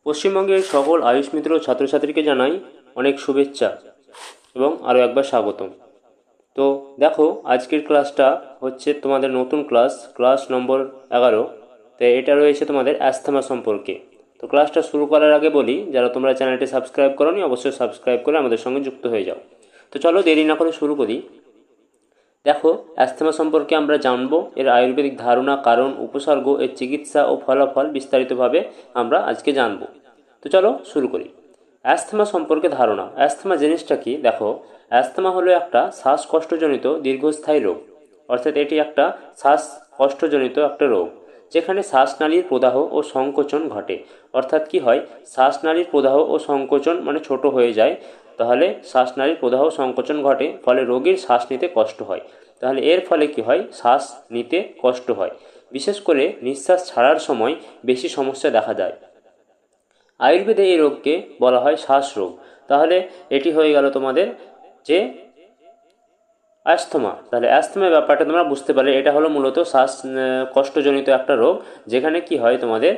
পশ্চিমবঙ্গের সকল আয়ুষ মিত্র ছাত্রছাত্রীকে জানাই অনেক শুভেচ্ছা এবং আরও একবার স্বাগতম। তো দেখো, আজকের ক্লাসটা হচ্ছে তোমাদের নতুন ক্লাস নম্বর 11। তো এটা রয়েছে তোমাদের অ্যাস্থমা সম্পর্কে। তো ক্লাসটা শুরু করার আগে বলি, যারা তোমরা চ্যানেলটি সাবস্ক্রাইব করোনি অবশ্যই সাবস্ক্রাইব করে আমাদের সঙ্গে যুক্ত হয়ে যাও। তো চলো দেরি না করে শুরু করি। দেখো, অ্যাস্থমা সম্পর্কে আমরা জানবো, এর আয়ুর্বেদিক ধারণা, কারণ, উপসর্গ, এর চিকিৎসা ও ফলাফল বিস্তারিতভাবে আমরা আজকে জানবো। তো চলো শুরু করি। অ্যাস্থমা সম্পর্কে ধারণা। অ্যাস্থমা জিনিসটা কি? দেখো, অ্যাস্থমা হলো একটা শ্বাসকষ্টজনিত দীর্ঘস্থায়ী রোগ। অর্থাৎ এটি একটা শ্বাসকষ্টজনিত একটা রোগ, যেখানে শ্বাসনালীর প্রদাহ ও সংকোচন ঘটে। অর্থাৎ কি হয়, শ্বাসনালীর প্রদাহ ও সংকোচন মানে ছোট হয়ে যায়, তাহলে শ্বাসনালীর প্রদাহ সংকোচন ঘটে, ফলে রোগীর শ্বাস নিতে কষ্ট হয়। তাহলে এর ফলে কি হয়, শ্বাস নিতে কষ্ট হয়, বিশেষ করে নিঃশ্বাস ছাড়ার সময় বেশি সমস্যা দেখা যায়। আয়ুর্বেদে এই রোগকে বলা হয় শ্বাস রোগ। তাহলে এটি হয়ে গেল তোমাদের যে অ্যাস্থমা। তাহলে অ্যাস্থমার ব্যাপারটা তোমরা বুঝতে পারলে, এটা হলো মূলত কষ্টজনিত একটা রোগ, যেখানে কি হয় তোমাদের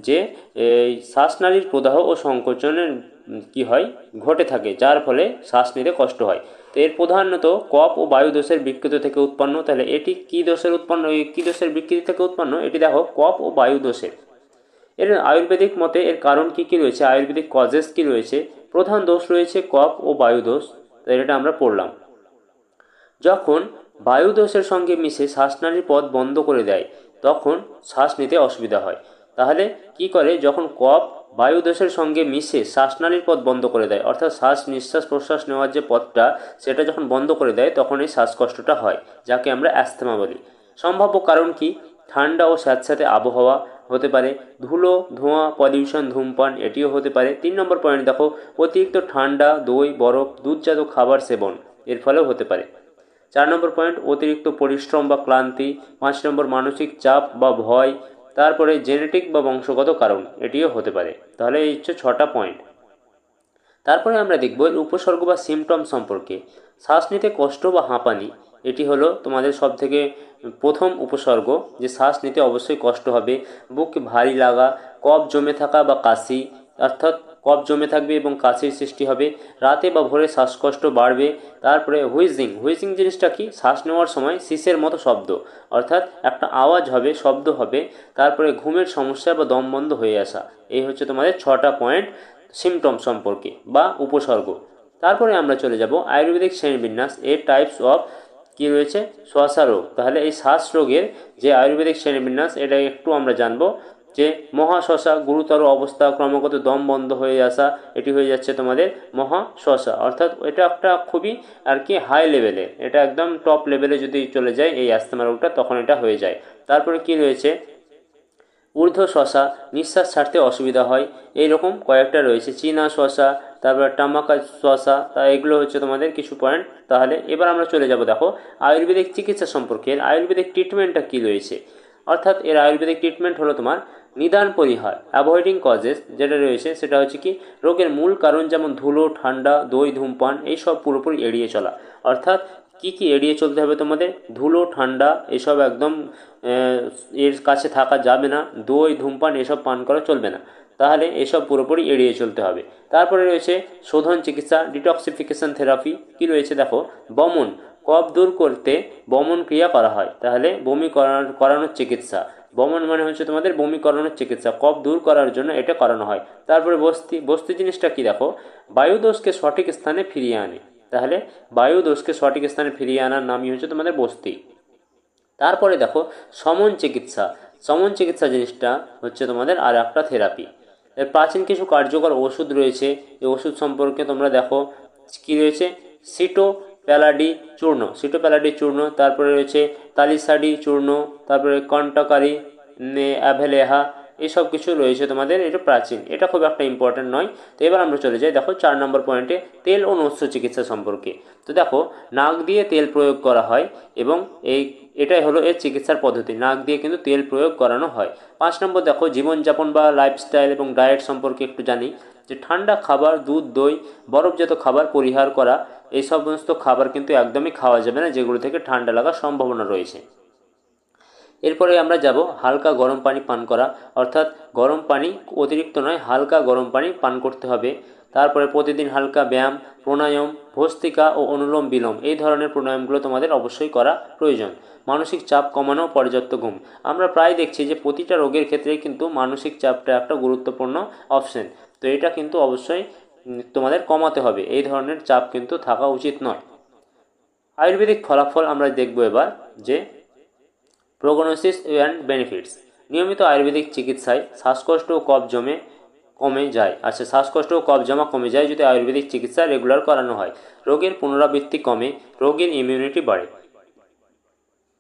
যে এই শ্বাসনালীর প্রদাহ ও সংকোচনের কি হয় ঘটে থাকে, যার ফলে শ্বাস নিতে কষ্ট হয়। তো এর প্রধানত কফ ও বায়ু দোষের বিকৃতি থেকে উৎপন্ন। তাহলে এটি কী দোষের উৎপন্ন, কী দোষের বিকৃতি থেকে উৎপন্ন? এটি দেখো কফ ও বায়ু দোষের। এর আয়ুর্বেদিক মতে এর কারণ কী কী রয়েছে, আয়ুর্বেদিক কজেস কী রয়েছে? প্রধান দোষ রয়েছে কফ ও বায়ু দোষ। তো এটা আমরা পড়লাম। যখন বায়ু দোষের সঙ্গে মিশে শ্বাসনালীর পথ বন্ধ করে দেয়, তখন শ্বাস নিতে অসুবিধা হয়। তাহলে কি করে, যখন কফ বায়ু দোষের সঙ্গে মিশে শ্বাসনালীর পথ বন্ধ করে দেয়, অর্থাৎ নিঃশ্বাস প্রশ্বাস নেওয়ার যে পথটা সেটা যখন বন্ধ করে দেয়, তখন এই শ্বাসকষ্টটা হয়, যাকে আমরা অ্যাস্থমা বলি। সম্ভাব্য কারণ কি? ঠান্ডা ও স্যাঁতস্যাঁতে আবহাওয়া হতে পারে, ধুলো, ধোঁয়া, পলিউশন, ধূমপান, এটিও হতে পারে। 3 নম্বর পয়েন্ট দেখো, অতিরিক্ত ঠান্ডা, দই, বরফ, দুধজাত খাবার সেবন, এর ফলেও হতে পারে। 4 নম্বর পয়েন্ট, অতিরিক্ত পরিশ্রম বা ক্লান্তি। 5 নম্বর, মানসিক চাপ বা ভয়। তারপরে জেনেটিক বা বংশগত কারণ, এটিও হতে পারে। তাহলে এই হচ্ছে 6টা পয়েন্ট। তারপরে আমরা দেখব এর উপসর্গ বা সিমটম সম্পর্কে। শ্বাস নিতে কষ্ট বা হাঁপানি, এটি হলো তোমাদের সবথেকে প্রথম উপসর্গ, যে শ্বাস নিতে অবশ্যই কষ্ট হবে। বুক ভারী লাগা, কফ জমে থাকা বা কাশি, অর্থাৎ কফ জমে থাকবে এবং কাশির সৃষ্টি হবে। রাতে বা ভোরে শ্বাসকষ্ট বাড়বে। তারপরে হুইজিং জিনিসটা কি? শ্বাস নেওয়ার সময় শীষের মতো শব্দ, অর্থাৎ একটা আওয়াজ হবে, শব্দ হবে। তারপরে ঘুমের সমস্যা বা দম বন্ধ হয়ে আসা। এই হচ্ছে তোমাদের 6টা পয়েন্ট সিমটম সম্পর্কে বা উপসর্গ। তারপরে আমরা চলে যাব আয়ুর্বেদিক শ্রেণীবিন্যাস, এর টাইপস অফ কি রয়েছে, শ্বাসা রোগ। তাহলে এই শ্বাস রোগের যে আয়ুর্বেদিক শ্রেণীবিন্যাস, এটা একটু আমরা জানবো। যে মহাশ্বাসা, গুরুতর অবস্থা, ক্রমাগত দম বন্ধ হয়ে আসা, এটি হয়ে যাচ্ছে তোমাদের মহাশ্বাসা। অর্থাৎ এটা একটা খুবই আর কি হাই লেভেলে, এটা একদম টপ লেভেলে যদি চলে যায় এই অ্যাস্থমা রোগটা, তখন এটা হয়ে যায়। তারপরে কি রয়েছে, ঊর্ধ্বশ্বাসা, নিঃশ্বাস ছাড়তে অসুবিধা হয়, এইরকম কয়েকটা রয়েছে। চীনা শ্বাসা, তারপর টামাকা শ্বাসা, তা এগুলো হচ্ছে তোমাদের কিছু পয়েন্ট। তাহলে এবার আমরা চলে যাব দেখো আয়ুর্বেদিক চিকিৎসা সম্পর্কে। এর আয়ুর্বেদিক ট্রিটমেন্টটা কী রয়েছে, অর্থাৎ এর আয়ুর্বেদিক ট্রিটমেন্ট হলো তোমার নিদান পরিহার, অ্যাভয়েডিং কজেস, যেটা রয়েছে সেটা হচ্ছে কি, রোগের মূল কারণ যেমন ধুলো, ঠান্ডা, দই, ধূমপান, এইসব পুরোপুরি এড়িয়ে চলা। অর্থাৎ কি কি এড়িয়ে চলতে হবে তোমাদের? ধুলো, ঠান্ডা, এসব একদম এর কাছে থাকা যাবে না। দই, ধূমপান এসব পান করা চলবে না। তাহলে এসব পুরোপুরি এড়িয়ে চলতে হবে। তারপরে রয়েছে শোধন চিকিৎসা, ডিটক্সিফিকেশন থেরাপি। কি রয়েছে দেখো, বমন, কফ দূর করতে বমন ক্রিয়া করা হয়। তাহলে বমি করানোর চিকিৎসা, বমন মানে হচ্ছে তোমাদের বমি করানোর চিকিৎসা, কফ দূর করার জন্য এটা করানো হয়। তারপরে বস্তি জিনিসটা কি দেখো, বায়ুদোষকে সঠিক স্থানে ফিরিয়ে আনে। তাহলে বায়ুদোষকে সঠিক স্থানে ফিরিয়ে আনার নামই হচ্ছে তোমাদের বস্তি। তারপরে দেখো সমন চিকিৎসা জিনিসটা হচ্ছে তোমাদের আর একটা থেরাপি। এর প্রাচীন কিছু কার্যকর ওষুধ রয়েছে। এই ওষুধ সম্পর্কে তোমরা দেখো কি রয়েছে, সিটোপ্যালাডি চূর্ণ, তারপরে রয়েছে তালিসাডি চূর্ণ, তারপরে কন্টাকারি, অ্যাভেলেহা, এসব কিছু রয়েছে তোমাদের। এটা প্রাচীন, এটা খুব একটা ইম্পর্ট্যান্ট নয়। তো এবার আমরা চলে যাই দেখো 4 নম্বর পয়েন্টে, তেল ও নস্য চিকিৎসা সম্পর্কে। তো দেখো, নাক দিয়ে তেল প্রয়োগ করা হয় এবং এটাই হলো এর চিকিৎসার পদ্ধতি, নাক দিয়ে কিন্তু তেল প্রয়োগ করানো হয়। 5 নম্বর দেখো, জীবনযাপন বা লাইফস্টাইল এবং ডায়েট সম্পর্কে একটু জানি। যে ঠান্ডা খাবার, দুধ, দই, বরফজাত খাবার পরিহার করা। এই সমস্ত খাবার কিন্তু একদমই খাওয়া যাবে না, যেগুলো থেকে ঠান্ডা লাগার সম্ভাবনা রয়েছে। এরপরে আমরা যাব হালকা গরম পানি পান করা, অর্থাৎ গরম পানি অতিরিক্ত নয়, হালকা গরম পানি পান করতে হবে। তারপরে প্রতিদিন হালকা ব্যায়াম, প্রাণায়াম, ভস্ত্রিকা ও অনুলোম বিলোম এই ধরনের প্রাণায়ামগুলো তোমাদের অবশ্যই করা প্রয়োজন। মানসিক চাপ কমানো, পর্যাপ্ত ঘুম। আমরা প্রায় দেখছি যে প্রতিটা রোগের ক্ষেত্রে কিন্তু মানসিক চাপটা একটা গুরুত্বপূর্ণ অপশন। তো এটা কিন্তু অবশ্যই তোমাদের কমাতে হবে, এই ধরনের চাপ কিন্তু থাকা উচিত নয়। আয়ুর্বেদিক ফলাফল আমরা দেখব এবার, যে প্রোগনোসিস অ্যান্ড বেনিফিটস। নিয়মিত আয়ুর্বেদিক চিকিৎসায় শ্বাসকষ্ট ও কফ কমে যায়। আচ্ছা, শ্বাসকষ্ট ও কফ জমা কমে যায় যদি আয়ুর্বেদিক চিকিৎসা রেগুলার করানো হয়। রোগের পুনরাবৃত্তি কমে, রোগীর ইমিউনিটি বাড়ে।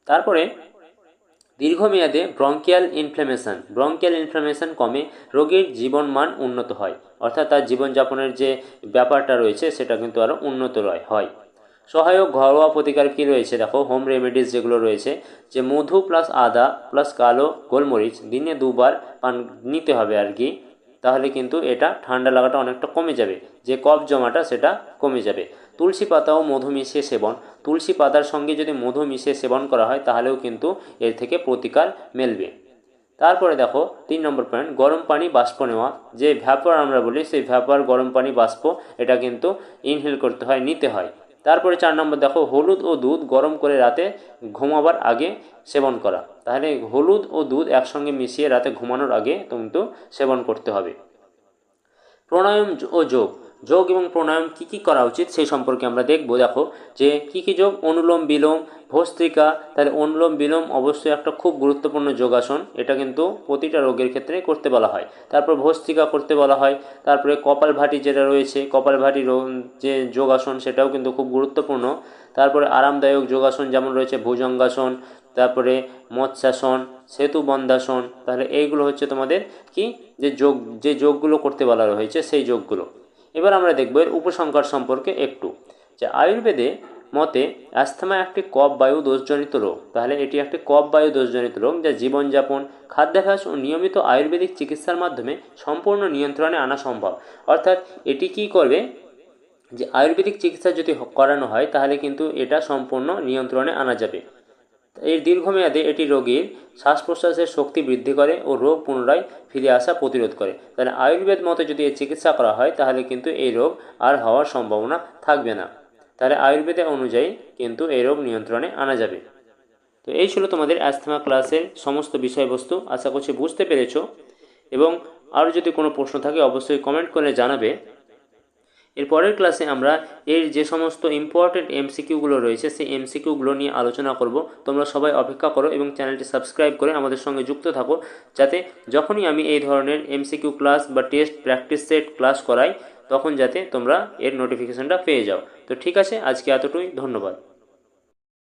তারপরে দীর্ঘমেয়াদে ব্রঙ্কিয়াল ইনফ্লামেশন কমে, রোগীর জীবনমান উন্নত হয়, অর্থাৎ তার জীবনযাপনের যে ব্যাপারটা রয়েছে সেটা কিন্তু আরও উন্নত হয়। সহায়ক ঘরোয়া প্রতিকার কী রয়েছে দেখো, হোম রেমেডিস যেগুলো রয়েছে, যে মধু প্লাস আদা প্লাস কালো গোলমরিচ দিনে 2 বার নিতে হবে আর কি। তাহলে কিন্তু এটা ঠান্ডা লাগাটা অনেকটা কমে যাবে, যে কফ জমাটা সেটা কমে যাবে। তুলসী পাতা ও মধু মিশিয়ে সেবন, তুলসী পাতার সঙ্গে যদি মধু মিশিয়ে সেবন করা হয় তাহলেও কিন্তু এর থেকে প্রতিকার মেলবে। তারপরে দেখো 3 নম্বর পয়েন্ট, গরম পানি বাষ্প নেওয়া, যে ভ্যাপার আমরা বলি সেই ভ্যাপার গরম পানি বাষ্প, এটা কিন্তু ইনহেল করতে হয়, নিতে হয়। তারপরে 4 নম্বর দেখো, হলুদ ও দুধ গরম করে রাতে ঘুমাবার আগে সেবন করা। তাহলে হলুদ ও দুধ একসঙ্গে মিশিয়ে রাতে ঘুমানোর আগে কিন্তু সেবন করতে হবে। প্রাণায়াম ও যোগ এবং প্রাণায়াম কী কী করা উচিত সেই সম্পর্কে আমরা দেখব। দেখো যে কী কী যোগ, অনুলোম বিলোম, ভস্ত্রিকা। তাহলে অনুলোম বিলোম অবশ্যই একটা খুব গুরুত্বপূর্ণ যোগাসন, এটা কিন্তু প্রতিটা রোগের ক্ষেত্রে করতে বলা হয়। তারপর ভস্ত্রিকা করতে বলা হয়। তারপরে কপালভাতি যেটা রয়েছে, কপালভাতি যে যোগাসন সেটাও কিন্তু খুব গুরুত্বপূর্ণ। তারপরে আরামদায়ক যোগাসন যেমন রয়েছে ভুজঙ্গাসন, তারপরে মৎস্যাসন, সেতুবন্ধাসন। তাহলে এইগুলো হচ্ছে তোমাদের কি, যে যোগগুলো করতে বলা হয়েছে সেই যোগগুলো। এবার আমরা দেখব এর উপসংহার সম্পর্কে একটু, যে আয়ুর্বেদে মতে অ্যাস্থমা একটি কফ বায়ু দোষজনিত রোগ। তাহলে এটি একটি কফ বায়ু দোষজনিত রোগ, যা জীবনযাপন, খাদ্যাভ্যাস ও নিয়মিত আয়ুর্বেদিক চিকিৎসার মাধ্যমে সম্পূর্ণ নিয়ন্ত্রণে আনা সম্ভব। অর্থাৎ এটি কি করবে, যে আয়ুর্বেদিক চিকিৎসা যদি করানো হয় তাহলে কিন্তু এটা সম্পূর্ণ নিয়ন্ত্রণে আনা যাবে। এর দীর্ঘমেয়াদে এটি রোগীর শ্বাস প্রশ্বাসের শক্তি বৃদ্ধি করে ও রোগ পুনরায় ফিরে আসা প্রতিরোধ করে। তাহলে আয়ুর্বেদ মতে যদি এর চিকিৎসা করা হয় তাহলে কিন্তু এই রোগ আর হওয়ার সম্ভাবনা থাকবে না। তাহলে আয়ুর্বেদের অনুযায়ী কিন্তু এই রোগ নিয়ন্ত্রণে আনা যাবে। তো এই ছিল তোমাদের অ্যাস্থমা ক্লাসের সমস্ত বিষয়বস্তু। আশা করছি বুঝতে পেরেছো, এবং আরও যদি কোনো প্রশ্ন থাকে অবশ্যই কমেন্ট করে জানাবে। এর পরের ক্লাসে আমরা এর যে সমস্ত ইম্পর্টেন্ট এমসিকিউগুলো রয়েছে সেই এমসিকিউগুলো নিয়ে আলোচনা করব। তোমরা সবাই অপেক্ষা করো এবং চ্যানেলটি সাবস্ক্রাইব করে আমাদের সঙ্গে যুক্ত থাকো, যাতে যখনই আমি এই ধরনের এমসিকিউ ক্লাস বা টেস্ট প্র্যাকটিস সেট ক্লাস করাই তখন যাতে তোমরা এর নোটিফিকেশনটা পেয়ে যাও। তো ঠিক আছে, আজকে এতটুকুই, ধন্যবাদ।